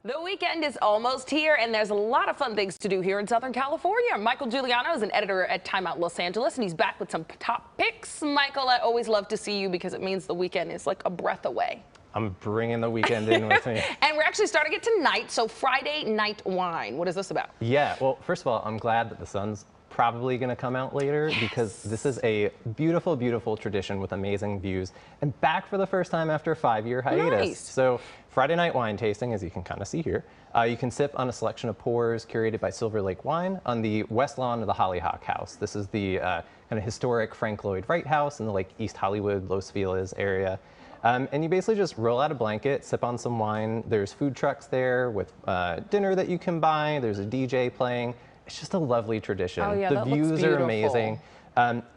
The weekend is almost here, and there's a lot of fun things to do here in Southern California. Michael Juliano is an editor at Time Out Los Angeles, and he's back with some top picks. Michael, I always love to see you because it means the weekend is like a breath away. I'm bringing the weekend in with me. And we're actually starting it tonight, so Friday Night Wine. What is this about? Yeah, well, first of all, I'm glad that the sun's probably going to come out later because this is a beautiful, beautiful tradition with amazing views and back for the first time after a 5-year hiatus. Nice. So Friday night wine tasting, as you can kind of see here, you can sip on a selection of pours curated by Silver Lake Wine on the west lawn of the Hollyhock House. This is the kind of historic Frank Lloyd Wright house in the like East Hollywood, Los Feliz area. And you basically just roll out a blanket, sip on some wine. There's food trucks there with dinner that you can buy. There's a DJ playing. It's just a lovely tradition. Oh, yeah, the that looks views are beautiful. amazing.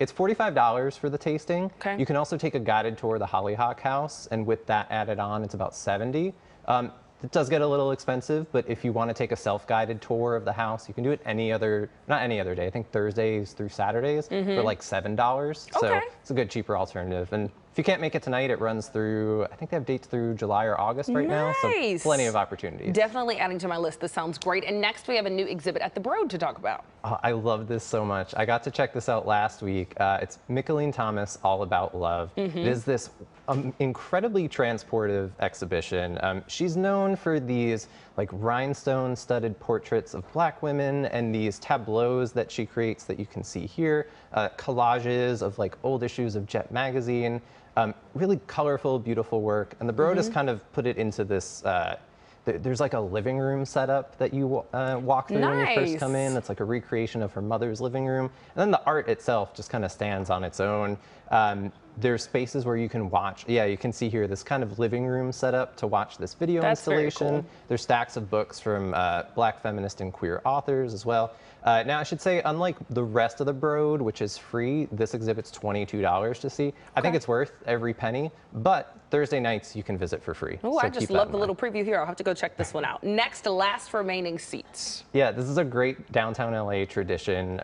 It's $45 for the tasting. Okay. You can also take a guided tour of the Hollyhock House, and with that added on, it's about $70. It does get a little expensive, but if you want to take a self-guided tour of the house, you can do it not any other day. I think Thursdays through Saturdays for like $7. So Okay. it's a good, cheaper alternative. And if you can't make it tonight, it runs through, I think they have dates through July or August right now. So Nice. plenty of opportunities. Definitely adding to my list. This sounds great. And next we have a new exhibit at the Broad to talk about. I love this so much. I got to check this out last week. It's Michael Thomas, All About Love. It is this incredibly transportive exhibition. She's known for these like rhinestone-studded portraits of Black women and these tableaus that she creates that you can see here, collages of like old issues of Jet magazine. Really colorful, beautiful work. And the Broad has kind of put it into this, there's like a living room setup that you walk through when you first come in. That's like a recreation of her mother's living room. And then the art itself just kind of stands on its own. There's spaces where you can watch. Yeah, you can see here this kind of living room setup to watch this video installation. Very cool. There's stacks of books from Black feminist and queer authors as well. Now, I should say, unlike the rest of the Broad, which is free, this exhibit's $22 to see. I think it's worth every penny, but Thursday nights you can visit for free. Oh, so I just love the little preview here. I'll have to go check this one out. Next, last remaining seats. Yeah, this is a great downtown LA tradition.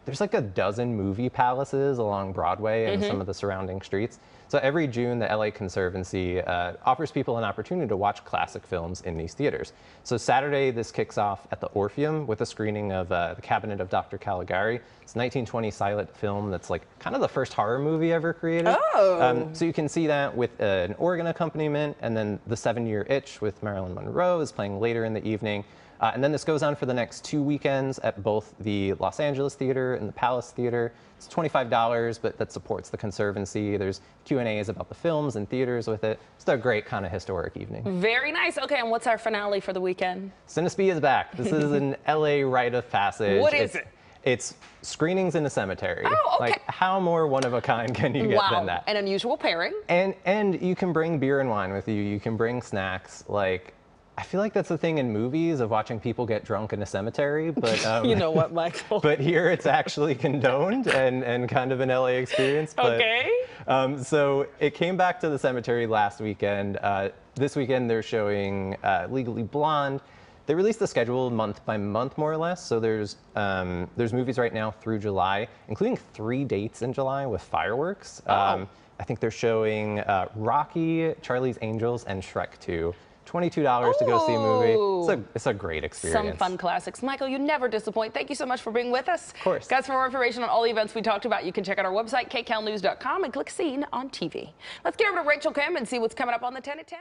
There's like a dozen movie palaces along Broadway and some of the surrounding streets. So every June, the LA Conservancy offers people an opportunity to watch classic films in these theaters. So Saturday, this kicks off at the Orpheum with a screening of The Cabinet of Dr. Caligari. It's a 1920 silent film that's like kind of the first horror movie ever created. Oh. So you can see that with an organ accompaniment, and then The 7-Year Itch with Marilyn Monroe is playing later in the evening. And then this goes on for the next 2 weekends at both the Los Angeles Theater and the Palace Theater. It's $25, but that supports the Conservancy. There's Q&As about the films and theaters with it. It's a great kind of historic evening. Very nice. Okay, and what's our finale for the weekend? Cinespia is back. This is an LA rite of passage. What is it? It's screenings in a cemetery. Oh, okay. Like, how more one of a kind can you get than that? An unusual pairing. And you can bring beer and wine with you. You can bring snacks. Like, I feel like that's the thing in movies of watching people get drunk in a cemetery, but You know what, Michael? but here it's actually condoned and kind of an LA experience. But, Okay. So it came back to the cemetery last weekend. This weekend they're showing Legally Blonde. They released the schedule month by month, more or less. So there's movies right now through July, including 3 dates in July with fireworks. I think they're showing Rocky, Charlie's Angels, and Shrek 2. $22 to go see a movie. It's a great experience. Some fun classics. Michael, you never disappoint. Thank you so much for being with us. Of course. Guys, for more information on all the events we talked about, you can check out our website, kcalnews.com, and click Scene on TV. Let's get over to Rachel Kim and see what's coming up on the 10 at 10.